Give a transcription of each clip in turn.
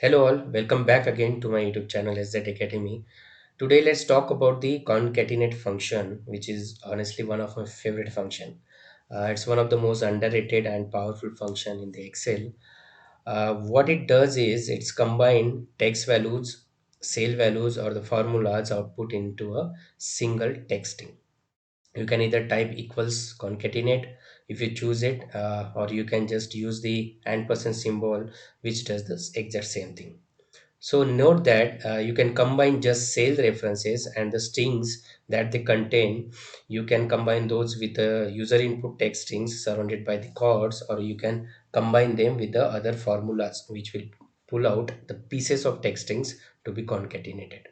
Hello all, welcome back again to my YouTube channel Zade Academy. Today let's talk about the concatenate function, which is honestly one of my favorite function. It's one of the most underrated and powerful function in the Excel. What it does is it's combine text values, sale values or the formulas output into a single text string. You can either type equals concatenate if you choose it, or you can just use the and% symbol, which does this exact same thing. So note that you can combine just sales references and the strings that they contain. You can combine those with the user input text strings surrounded by the chords, or you can combine them with the other formulas, which will pull out the pieces of text strings to be concatenated.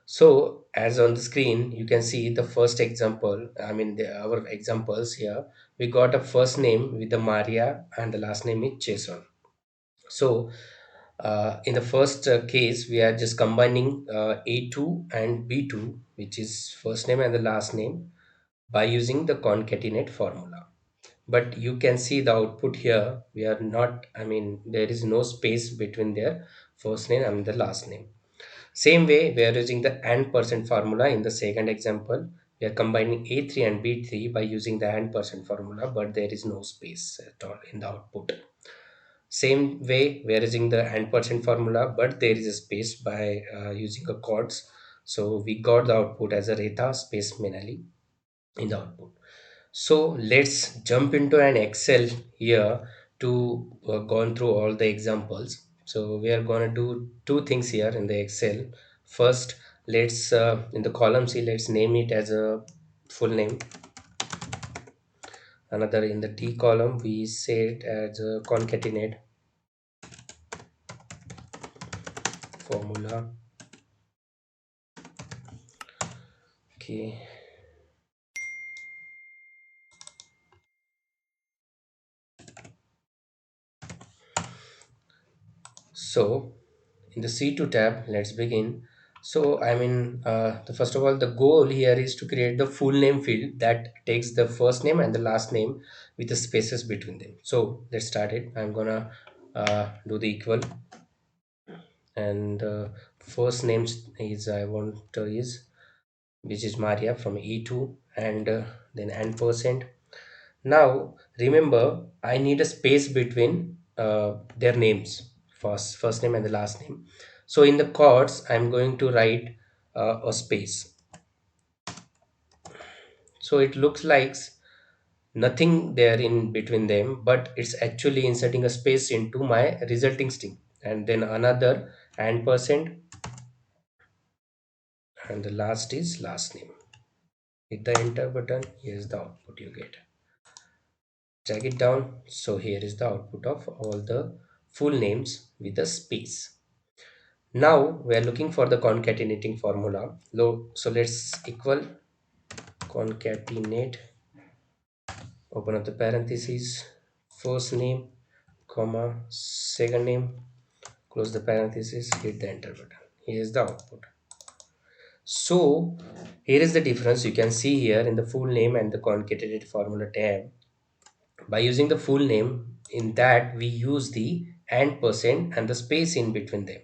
So as on the screen, you can see the first example. Our examples here. We got a first name with the Maria and the last name is Jason. So in the first case, we are just combining A2 and B2, which is first name and the last name, by using the concatenate formula. But you can see the output here. We are not, there is no space between their first name and the last name. Same way, we are using the and% formula in the second example. We are combining A3 and B3 by using the and% formula, but there is no space at all in the output. Same way, we are using the and% formula, but there is a space by using a chords. So we got the output as a Reta space Menali in the output. So let's jump into an Excel here to go through all the examples. So we are going to do two things here in the Excel. First, let's in the column C, let's name it as a full name. Another in the T column, we say it as a concatenate formula. Okay. So in the C2 tab, let's begin. So the first of all, the goal here is to create the full name field that takes the first name and the last name with the spaces between them. So let's start it. I'm gonna do the equal, and first names is I want is which is Maria from E2, and then and percent. Now remember, I need a space between their names, first name and the last name. So in the chords, I'm going to write a space. So it looks like nothing there in between them, but it's actually inserting a space into my resulting string, and then another and percent, and the last is last name. Hit the enter button. Here's the output you get. Drag it down. So here is the output of all the full names with a space. Now we are looking for the concatenating formula. So let's equal concatenate, open up the parentheses, first name, comma, second name, close the parentheses, hit the enter button. Here is the output. So here is the difference you can see here in the full name and the concatenated formula tab. By using the full name, in that we use the and% and the space in between them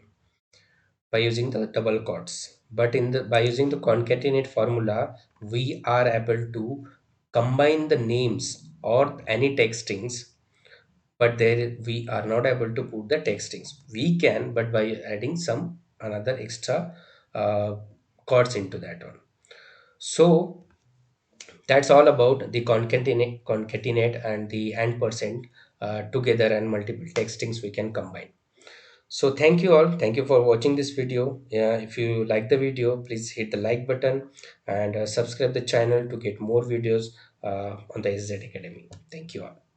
by using the double quotes. But in the by using the concatenate formula, we are able to combine the names or any text strings, but there we are not able to put the text strings. We can, but by adding some another extra uh, chords into that one. So that's all about the concatenate and the and% together, and multiple text strings we can combine. So thank you all. Thank you for watching this video. Yeah, if you like the video, please hit the like button and subscribe the channel to get more videos on the SZ Academy. Thank you all.